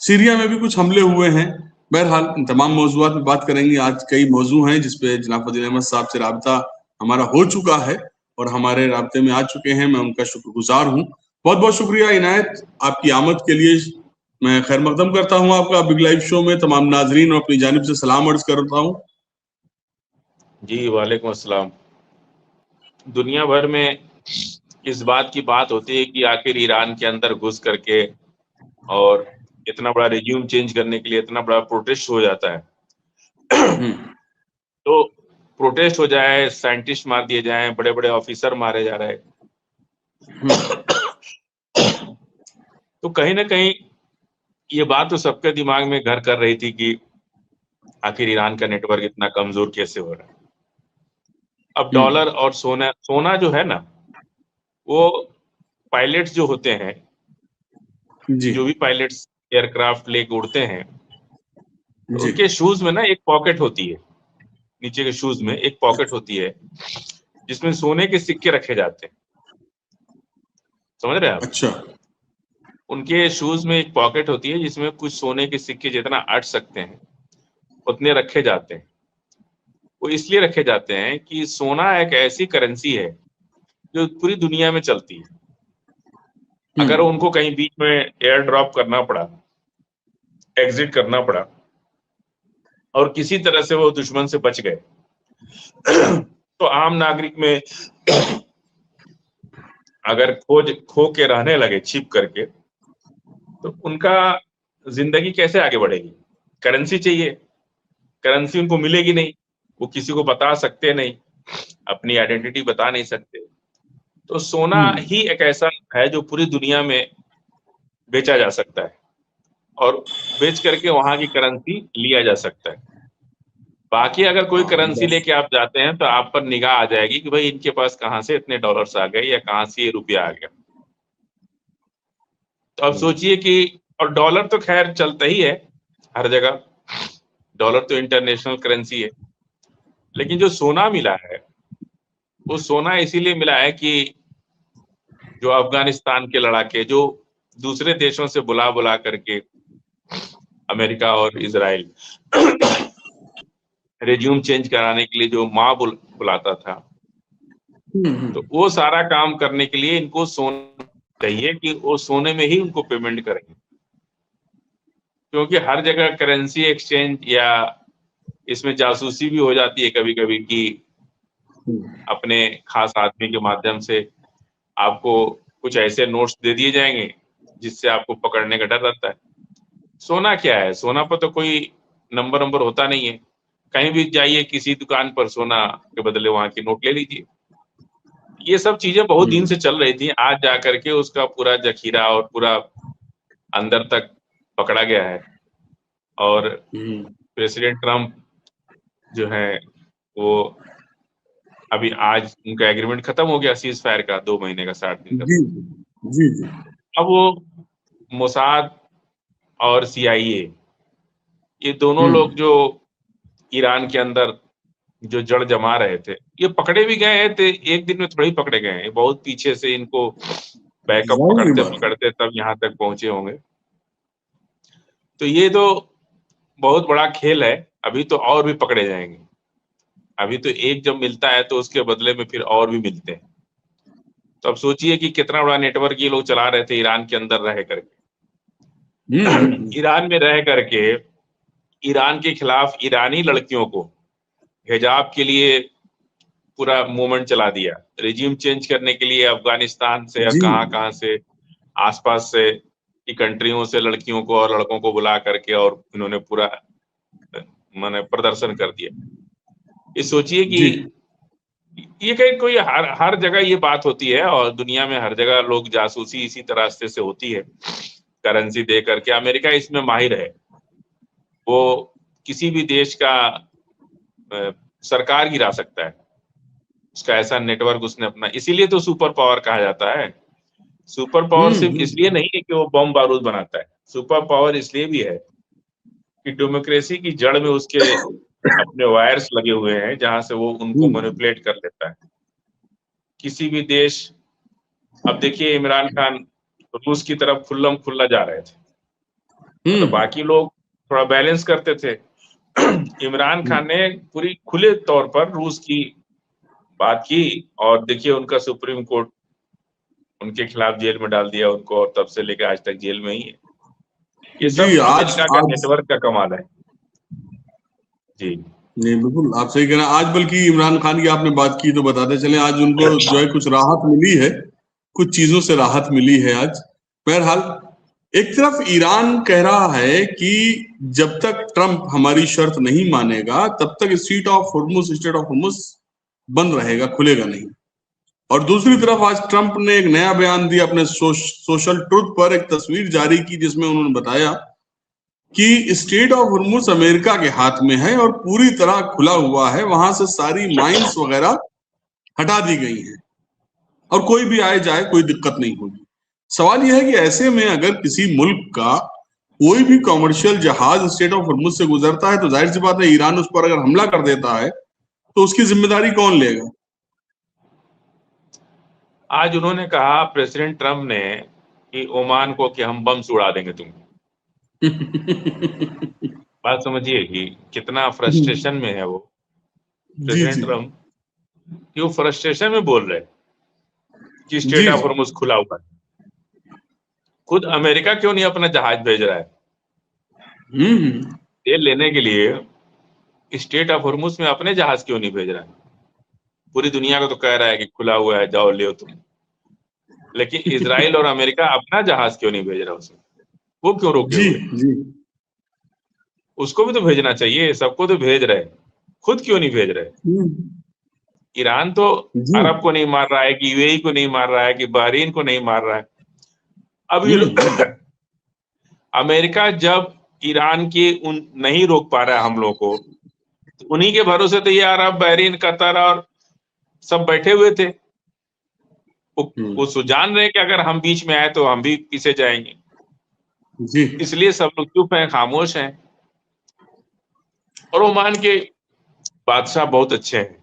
Syria में भी कुछ हमले हुए हैं। बहरहाल इन तमाम मौजूआत पे बात करेंगे। आज कई मौजू हैं जिसपे जनाब फजील अहमद साहब से राब्ता हमारा हो चुका है और हमारे राब्ते में आ चुके हैं। मैं उनका शुक्रगुजार हूँ। बहुत बहुत शुक्रिया इनायत, आपकी आमद के लिए मैं खैर मकदम करता हूँ आपका बिग लाइव शो में। तमाम नाजरीन और अपनी जानिब से सलाम अर्ज करता हूँ। जी वालेकुम अस्सलाम। दुनिया भर में इस बात की बात होती है कि आखिर ईरान के अंदर घुस करके और इतना बड़ा रिज्यूम चेंज करने के लिए इतना बड़ा प्रोटेस्ट हो जाता है। तो प्रोटेस्ट हो जाए, साइंटिस्ट मार दिए जाएं, बड़े बड़े ऑफिसर मारे जा रहे हैं। तो कहीं ना कहीं ये बात तो सबके दिमाग में घर कर रही थी कि आखिर ईरान का नेटवर्क इतना कमजोर कैसे हो रहा है। अब डॉलर और सोना जो है ना, वो पायलट्स जो होते हैं, जो भी पायलट्स एयरक्राफ्ट लेके उड़ते हैं, तो उनके शूज में ना एक पॉकेट होती है, नीचे के शूज में एक पॉकेट होती है जिसमें सोने के सिक्के रखे जाते हैं। समझ रहे हैं आप? अच्छा। उनके शूज में एक पॉकेट होती है जिसमें कुछ सोने के सिक्के जितना अट सकते हैं उतने रखे जाते हैं। वो इसलिए रखे जाते हैं कि सोना एक ऐसी करेंसी है जो पूरी दुनिया में चलती है। अगर उनको कहीं बीच में एयर ड्रॉप करना पड़ा, एग्जिट करना पड़ा और किसी तरह से वो दुश्मन से बच गए तो आम नागरिक में अगर खो के रहने लगे छिप करके, तो उनका जिंदगी कैसे आगे बढ़ेगी? करेंसी चाहिए, करेंसी उनको मिलेगी नहीं, वो किसी को बता सकते नहीं, अपनी आइडेंटिटी बता नहीं सकते। तो सोना ही एक ऐसा है जो पूरी दुनिया में बेचा जा सकता है और बेच करके वहां की करेंसी लिया जा सकता है। बाकी अगर कोई करेंसी लेके आप जाते हैं तो आप पर निगाह आ जाएगी कि भाई इनके पास कहाँ से इतने डॉलर्स आ गए या कहाँ से ये रुपया आ गया। तो अब सोचिए कि, और डॉलर तो खैर चलता ही है हर जगह, डॉलर तो इंटरनेशनल करेंसी है, लेकिन जो सोना मिला है वो सोना इसीलिए मिला है कि जो अफगानिस्तान के लड़ाके जो दूसरे देशों से बुला बुला करके अमेरिका और इजराइल रिज्यूम चेंज कराने के लिए जो माँ बुलाता था, तो वो सारा काम करने के लिए इनको सोना चाहिए कि वो सोने में ही उनको पेमेंट करेंगे। क्योंकि हर जगह करेंसी एक्सचेंज या इसमें जासूसी भी हो जाती है कभी कभी कि अपने खास आदमी के माध्यम से आपको कुछ ऐसे नोट्स दे दिए जाएंगे जिससे आपको पकड़ने का डर रहता है। सोना क्या है, सोना पर तो कोई नंबर होता नहीं है। कहीं भी जाइए किसी दुकान पर, सोना के बदले वहां की नोट ले लीजिए। ये सब चीजें बहुत दिन से चल रही थी, आज जाकर के उसका पूरा जखीरा और पूरा अंदर तक पकड़ा गया है। और प्रेसिडेंट ट्रम्प जो है वो अभी आज उनका एग्रीमेंट खत्म हो गया सीज फायर का, 2 महीने का, 60 दिन का। जी। अब वो मोसाद और CIA, ये दोनों लोग जो ईरान के अंदर जो जड़ जमा रहे थे, ये पकड़े भी गए थे, एक दिन में थोड़ी पकड़े गए हैं, बहुत पीछे से इनको बैकअप पकड़ते पकड़ते तब यहाँ तक पहुंचे होंगे। तो ये तो बहुत बड़ा खेल है, अभी तो और भी पकड़े जाएंगे। अभी तो एक जब मिलता है तो उसके बदले में फिर और भी मिलते हैं। तो अब सोचिए कि कितना बड़ा नेटवर्क ये लोग चला रहे थे ईरान के अंदर रह करके। ईरान में रह करके ईरान के खिलाफ ईरानी लड़कियों को हिजाब के लिए पूरा मूवमेंट चला दिया, रिज्यूम चेंज करने के लिए अफगानिस्तान से या कहाँ से आसपास से की कंट्रियों से लड़कियों को और लड़कों को बुला करके और इन्होंने पूरा माने प्रदर्शन कर दिया। ये सोचिए कि ये कहीं कोई हर जगह ये बात होती है और दुनिया में हर जगह लोग जासूसी इसी तरह से होती है, करेंसी दे करके। अमेरिका इसमें माहिर है, वो किसी भी देश का सरकार गिरा सकता है, उसका ऐसा नेटवर्क उसने अपना, इसीलिए तो सुपर पावर कहा जाता है। सुपर पावर सिर्फ इसलिए नहीं है कि वो बम बारूद बनाता है, सुपर पावर इसलिए भी है कि डेमोक्रेसी की जड़ में उसके अपने वायर्स लगे हुए हैं जहां से वो उनको मैनिपुलेट कर लेता है। किसी भी देश, अब देखिए इमरान खान रूस की तरफ खुल्लम खुल्ला जा रहे थे, तो बाकी लोग थोड़ा बैलेंस करते थे। इमरान खान ने पूरी खुले तौर पर रूस की बात की और देखिए उनका सुप्रीम कोर्ट उनके खिलाफ जेल में डाल दिया उनको, और तब से लेकर आज तक जेल में ही है। ये सब जी, अमेरिका का नेटवर्क का कमाल है। जी नहीं, बिल्कुल आप सही कह रहे हैं। आज बल्कि इमरान खान की आपने बात की तो बताते चले, आज उनको जो है कुछ राहत मिली है, कुछ चीजों से राहत मिली है आज। बहरहाल एक तरफ ईरान कह रहा है कि जब तक ट्रंप हमारी शर्त नहीं मानेगा तब तक स्ट्रेट ऑफ होर्मुज बंद रहेगा, खुलेगा नहीं। और दूसरी तरफ आज ट्रंप ने एक नया बयान दिया अपने सोशल ट्रुथ पर, एक तस्वीर जारी की जिसमें उन्होंने बताया कि स्ट्रेट ऑफ होर्मुज अमेरिका के हाथ में है और पूरी तरह खुला हुआ है, वहां से सारी माइंस वगैरह हटा दी गई हैं और कोई भी आए जाए कोई दिक्कत नहीं होगी। सवाल यह है कि ऐसे में अगर किसी मुल्क का कोई भी कॉमर्शियल जहाज स्ट्रेट ऑफ होर्मुज से गुजरता है तो जाहिर सी बात है ईरान उस पर अगर हमला कर देता है तो उसकी जिम्मेदारी कौन लेगा? आज उन्होंने कहा प्रेसिडेंट ट्रंप ने कि ओमान को कि हम बम से उड़ा देंगे तुमको। बात समझिए कि कितना फ्रस्ट्रेशन में है वो प्रेसिडेंट ट्रंप, कि वो फ्रस्ट्रेशन में बोल रहे कि स्ट्रेट ऑफ होर्मुज खुला हुआ है। खुद अमेरिका क्यों नहीं अपना जहाज भेज रहा है तेल लेने के लिए? स्ट्रेट ऑफ होर्मुज में अपने जहाज क्यों नहीं भेज रहा है? पूरी दुनिया को तो कह रहा है कि खुला हुआ है, जाओ ले तुम, लेकिन इजराइल और अमेरिका अपना जहाज क्यों नहीं भेज रहा उसमें? वो क्यों रोके हुए? उसको भी तो भेजना चाहिए, सबको तो भेज रहे, खुद क्यों नहीं भेज रहे? ईरान तो अरब को नहीं मार रहा है कि यूएई को नहीं मार रहा है कि बहरीन को नहीं मार रहा है। अब ये अमेरिका जब ईरान की नहीं रोक पा रहा है हमलों को, तो उन्हीं के भरोसे तो ये अरब, बहरीन, कतर और सब बैठे हुए थे। वो जान रहे कि अगर हम बीच में आए तो हम भी पीछे जाएंगे, इसलिए सब लोग चुप हैं, खामोश हैं। और ओमान के बादशाह बहुत अच्छे हैं,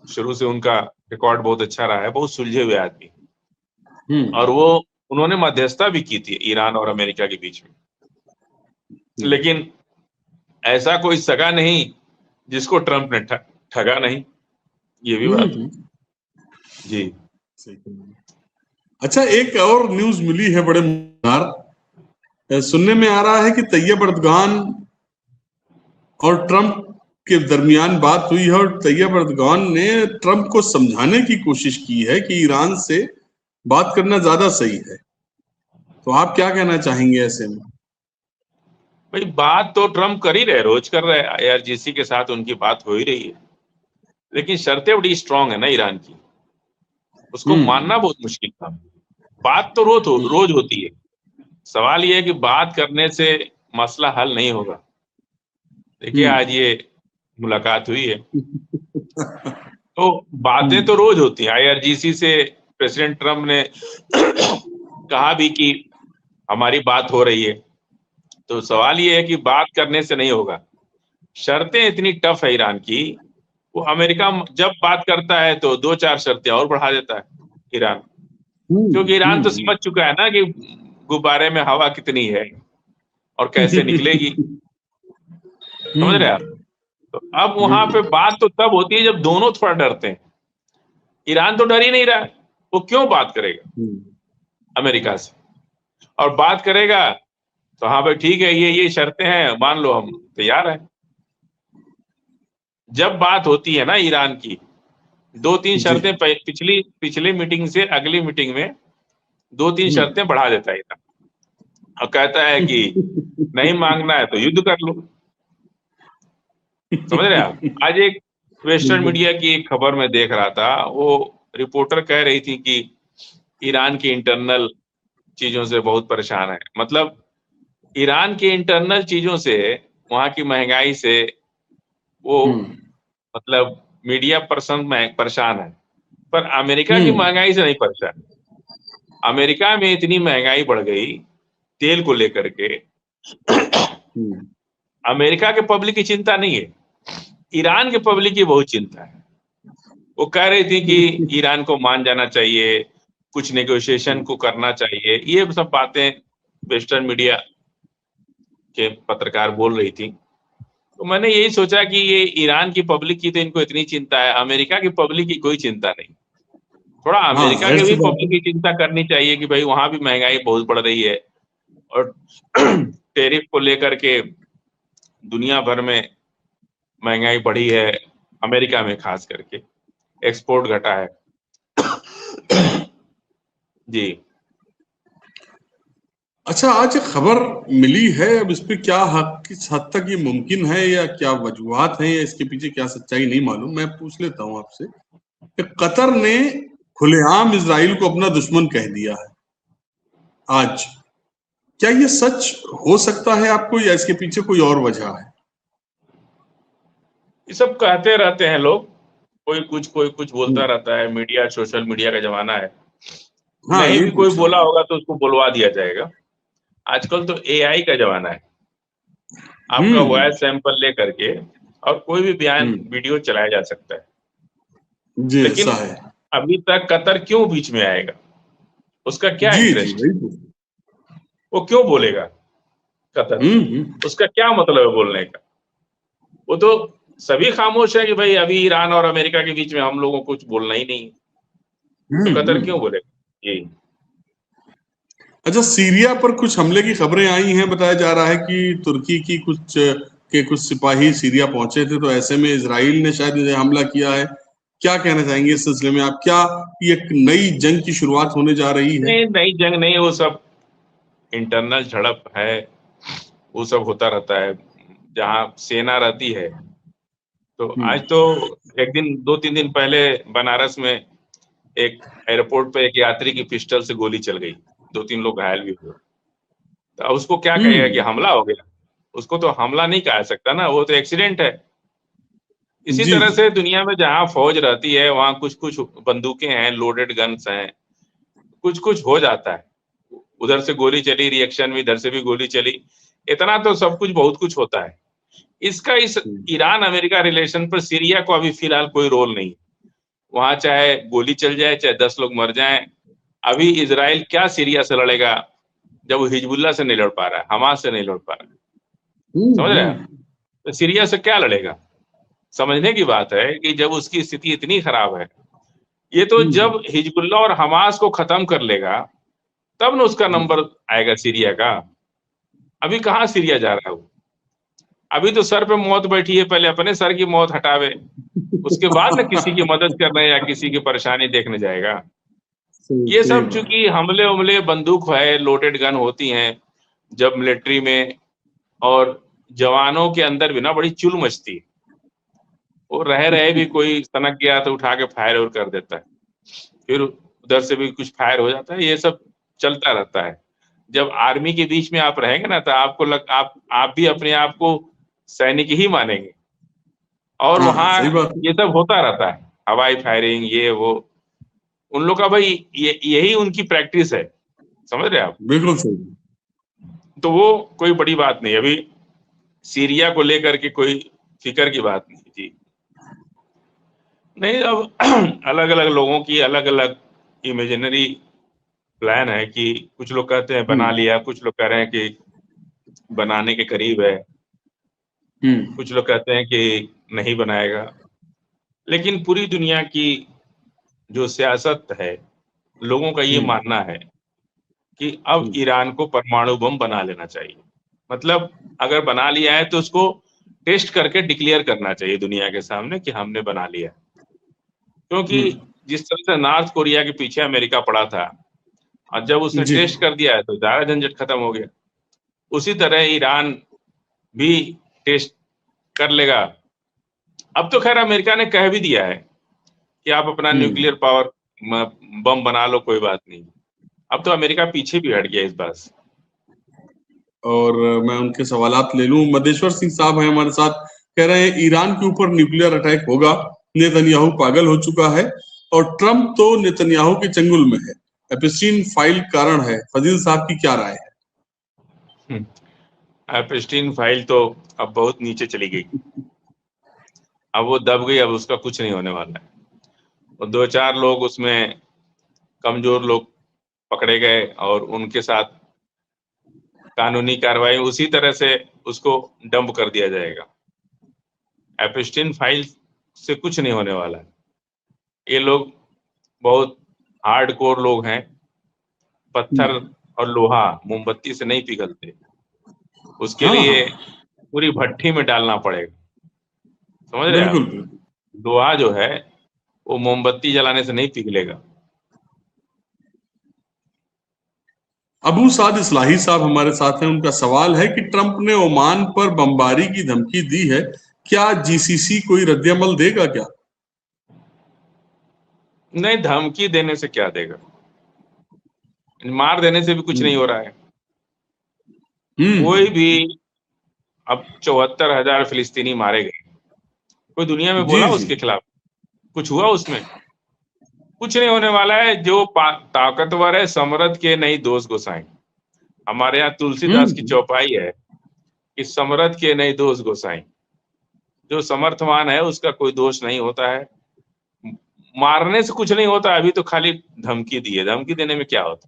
शुरू से उनका रिकॉर्ड बहुत अच्छा रहा है, बहुत सुलझे हुए आदमी। और वो उन्होंने मध्यस्थता भी की थी ईरान और अमेरिका के बीच में, लेकिन ऐसा कोई सगा नहीं जिसको ट्रंप ने ठगा नहीं, ये भी बात जी। अच्छा, एक और न्यूज मिली है बड़े मजेदार, सुनने में आ रहा है कि तैयब एर्दोगान और ट्रंप के दरमियान बात हुई है और तैयब एर्दोगान ने ट्रंप को समझाने की कोशिश की है कि ईरान से बात करना ज्यादा सही है। तो आप क्या कहना चाहेंगे ऐसे में? भाई बात तो ट्रंप कर ही रहे, रोज कर रहे हैं, आईआरजीसी के साथ उनकी बात हो ही रही है, लेकिन शर्तें बड़ी स्ट्रांग है ना ईरान की, उसको मानना बहुत मुश्किल था। बात तो रोज होती है, सवाल ये है कि बात करने से मसला हल नहीं होगा। देखिए आज ये मुलाकात हुई है तो बातें तो रोज होती है। आईआरजीसी से प्रेसिडेंट ट्रंप ने कहा भी कि हमारी बात हो रही है, तो सवाल ये है कि बात करने से नहीं होगा। शर्तें इतनी टफ है ईरान की, वो अमेरिका जब बात करता है तो 2-4 शर्तें और बढ़ा देता है ईरान, क्योंकि ईरान तो समझ चुका है ना कि गुब्बारे में हवा कितनी है और कैसे निकलेगी, समझ रहे आप? तो अब वहां पे बात तो तब होती है जब दोनों थोड़ा डरते हैं। ईरान तो डर ही नहीं रहा है, वो क्यों बात करेगा अमेरिका से? और बात करेगा तो हाँ भाई ठीक है, ये शर्तें हैं, मान लो, हम तैयार हैं। जब बात होती है ना ईरान की, 2-3 शर्तें पिछली मीटिंग से अगली मीटिंग में 2-3 शर्तें बढ़ा देता है ईरान और कहता है कि नहीं मांगना है तो युद्ध कर लो, समझ रहे आप? आज एक वेस्टर्न मीडिया की एक खबर में देख रहा था, वो रिपोर्टर कह रही थी कि ईरान की इंटरनल चीजों से बहुत परेशान है। मतलब ईरान की इंटरनल चीजों से, वहां की महंगाई से वो मतलब मीडिया पर्सन में परेशान है, पर अमेरिका की महंगाई से नहीं परेशान। अमेरिका में इतनी महंगाई बढ़ गई तेल को लेकर के, अमेरिका के पब्लिक की चिंता नहीं है, ईरान के पब्लिक की बहुत चिंता है। वो कह रही थी कि ईरान को मान जाना चाहिए, कुछ नेगोशिएशन को करना चाहिए, ये सब बातें वेस्टर्न मीडिया के पत्रकार बोल रही थी, तो मैंने यही सोचा कि ये ईरान की पब्लिक की तो इनको इतनी चिंता है, अमेरिका की पब्लिक की कोई चिंता नहीं। थोड़ा हाँ, अमेरिका जाहिर के सी भी बात पब्लिक है। की चिंता करनी चाहिए कि भाई वहां भी महंगाई बहुत बढ़ रही है, और टैरिफ को लेकर के दुनिया भर में महंगाई बढ़ी है, अमेरिका में खास करके एक्सपोर्ट घटा है। जी। अच्छा, आज एक खबर मिली है, अब इस पे क्या किस हद तक ये मुमकिन है या क्या वजूहात हैं या इसके पीछे क्या सच्चाई नहीं मालूम, मैं पूछ लेता हूं आपसे कि कतर ने खुलेआम इजराइल को अपना दुश्मन कह दिया है आज। क्या ये सच हो सकता है आपको या इसके पीछे कोई और वजह है? ये सब कहते रहते हैं लोग, कोई कुछ बोलता हम्म, रहता है, मीडिया, सोशल मीडिया का जमाना है। हाँ, नहीं यही भी कोई पूछ रहा बोला हूँ। होगा तो उसको बुलवा दिया जाएगा। आजकल तो एआई का जमाना है, आपका हम्म, वॉइस सैंपल ले करके और कोई भी बयान, हम्म, वीडियो चलाया जा सकता है। जी लेकिन ऐसा है। अभी तक कतर क्यों बीच में आएगा? उसका क्या जी जी, इंटरेस्ट? वही पूछ। वो क्यों बोलेगा कतर? उसका क्या मतलब है बोलने का? वो तो सभी खामोश है कि भाई अभी ईरान और अमेरिका के बीच में हम लोगों को कुछ बोलना ही नहीं है, तो कतर क्यों बोलेगा? जी। अच्छा, सीरिया पर कुछ हमले की खबरें आई हैं, बताया जा रहा है कि तुर्की की कुछ सिपाही सीरिया पहुंचे थे, तो ऐसे में इजराइल ने शायद इन्हें हमला किया है। क्या कहना चाहेंगे इस सिलसिले में आप? क्या ये एक नई जंग की शुरुआत होने जा रही है? नहीं, नई जंग नहीं, वो सब इंटरनल झड़प है, वो सब होता रहता है जहां सेना रहती है। तो आज हम्म, तो एक दिन, 2-3 दिन पहले बनारस में एक एयरपोर्ट पे एक यात्री की पिस्टल से गोली चल गई, 2-3 लोग घायल भी हुए। तो अब उसको क्या कहेगा कि हम्म, हमला हो गया? उसको तो हमला नहीं कहा सकता ना, वो तो एक्सीडेंट है। इसी जी तरह जी। से दुनिया में जहां फौज रहती है वहां कुछ कुछ बंदूकें हैं, लोडेड गन्स हैं, कुछ कुछ हो जाता है। उधर से गोली चली, रिएक्शन में इधर से भी गोली चली, इतना तो सब कुछ, बहुत कुछ होता है। इसका इस हम्म, ईरान अमेरिका रिलेशन पर सीरिया को अभी फिलहाल कोई रोल नहीं। वहां चाहे गोली चल जाए, चाहे 10 लोग मर जाएं, अभी इजराइल क्या सीरिया से लड़ेगा जब वो हिजबुल्लाह से नहीं लड़ पा रहा है, हमास से नहीं लड़ पा रहा है? समझ रहे हैं आप? हम्म, तो सीरिया से क्या लड़ेगा? समझने की बात है कि जब उसकी स्थिति इतनी खराब है, ये तो हम्म, जब हिजबुल्लाह और हमास को खत्म कर लेगा तब न उसका नंबर आएगा सीरिया का। अभी कहाँ सीरिया जा रहा है वो? अभी तो सर पे मौत बैठी है, पहले अपने सर की मौत हटावे, उसके बाद न किसी की मदद करने या किसी की परेशानी देखने जाएगा। सही ये सही सब बात। चूंकि हमले उमले, बंदूक है, लोडेड गन होती हैं जब मिलिट्री में, और जवानों के अंदर भी ना बड़ी चुल मचती है। वो रह रहे भी कोई सनक गया तो उठा के फायर और कर देता है, फिर उधर से भी कुछ फायर हो जाता है, ये सब चलता रहता है। जब आर्मी के बीच में आप रहेंगे ना तो आप भी अपने आप को सैनिक ही मानेंगे, और हाँ, वहां सही बात ये है। सब होता रहता है, हवाई फायरिंग, ये वो, उन लोग का भाई यही उनकी प्रैक्टिस है। समझ रहे हैं आप? बिल्कुल सही। तो वो कोई बड़ी बात नहीं अभी, सीरिया को लेकर के कोई फिक्र की बात नहीं। जी। नहीं, अब अलग अलग लोगों की अलग अलग इमेजिनरी प्लान है कि कुछ लोग कहते हैं बना हम्म, लिया, कुछ लोग कह रहे हैं कि बनाने के करीब है, हम्म, कुछ लोग कहते हैं कि नहीं बनाएगा। लेकिन पूरी दुनिया की जो सियासत है, लोगों का ये हम्म, मानना है कि अब हम्म, ईरान को परमाणु बम बना लेना चाहिए। मतलब अगर बना लिया है तो उसको टेस्ट करके डिक्लेयर करना चाहिए दुनिया के सामने कि हमने बना लिया। क्योंकि हम्म, जिस तरह से नॉर्थ कोरिया के पीछे अमेरिका पड़ा था, और जब उसने जी। टेस्ट कर दिया है तो सारा झंझट खत्म हो गया। उसी तरह ईरान भी टेस्ट कर लेगा। अब तो खैर अमेरिका ने कह भी दिया है कि आप अपना न्यूक्लियर हम्म, पावर बम बना लो, कोई बात नहीं। अब तो अमेरिका पीछे भी हट गया इस बात से। और मैं उनके सवालात ले लूं। मदेश्वर सिंह साहब हैं हमारे साथ, कह रहे हैं ईरान के ऊपर न्यूक्लियर अटैक होगा, नेतन्याहू पागल हो चुका है और ट्रम्प तो नेतन्याहू के चंगुल में है, एपिस्टीन फाइल कारण है। फजील साहब की क्या राय है? एप्स्टीन फाइल तो अब बहुत नीचे चली गई, अब वो दब गई, अब उसका कुछ नहीं होने वाला है। और 2-4 लोग उसमें कमजोर लोग पकड़े गए और उनके साथ कानूनी कार्रवाई उसी तरह से उसको डंप कर दिया जाएगा। एप्स्टीन फाइल से कुछ नहीं होने वाला है। ये लोग बहुत हार्डकोर लोग हैं। पत्थर और लोहा मोमबत्ती से नहीं पिघलते, उसके लिए पूरी भट्टी में डालना पड़ेगा, समझ रहे हैं आप? बिल्कुल। लोहा जो है वो मोमबत्ती जलाने से नहीं पिघलेगा। अबू साद इस्लाही साहब हमारे साथ हैं। उनका सवाल है कि ट्रंप ने ओमान पर बमबारी की धमकी दी है, क्या जीसीसी कोई रद्दअमल देगा क्या? नहीं, धमकी देने से क्या देगा, मार देने से भी कुछ नहीं हो रहा है। कोई भी अब 74,000 फिलिस्तीनी मारे गए, कोई दुनिया में बोला उसके खिलाफ? कुछ हुआ उसमें? कुछ नहीं होने वाला है। जो ताकतवर है समर्थ के नहीं दोष गोसाई। हमारे यहाँ तुलसीदास की चौपाई है कि समर्थ के नहीं दोष गोसाई। जो समर्थवान है उसका कोई दोष नहीं होता है। मारने से कुछ नहीं होता। अभी तो खाली धमकी दी है, धमकी देने में क्या होता?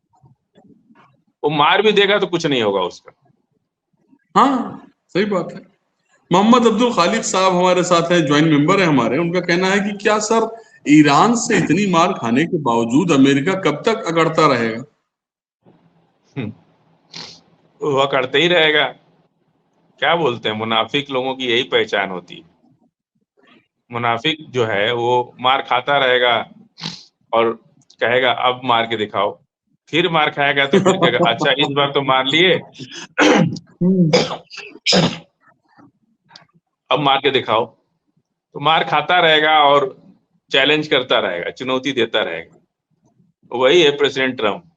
वो मार भी देगा तो कुछ नहीं होगा उसका। हाँ, सही बात है। मोहम्मद अब्दुल खालिक साहब हमारे साथ हैं, ज्वाइंट मेंबर है हमारे। उनका कहना है कि क्या सर ईरान से इतनी मार खाने के बावजूद अमेरिका कब तक अकड़ता रहेगा? वो अकड़ते ही रहेगा। क्या बोलते हैं, मुनाफिक लोगों की यही पहचान होती है। मुनाफिक जो है वो मार खाता रहेगा और कहेगा अब मार के दिखाओ। फिर मार खाएगा तो फिर कहेगा अच्छा इस बार तो मार लिए, अब मार के दिखाओ। तो मार खाता रहेगा और चैलेंज करता रहेगा, चुनौती देता रहेगा। वही है प्रेसिडेंट ट्रम्प।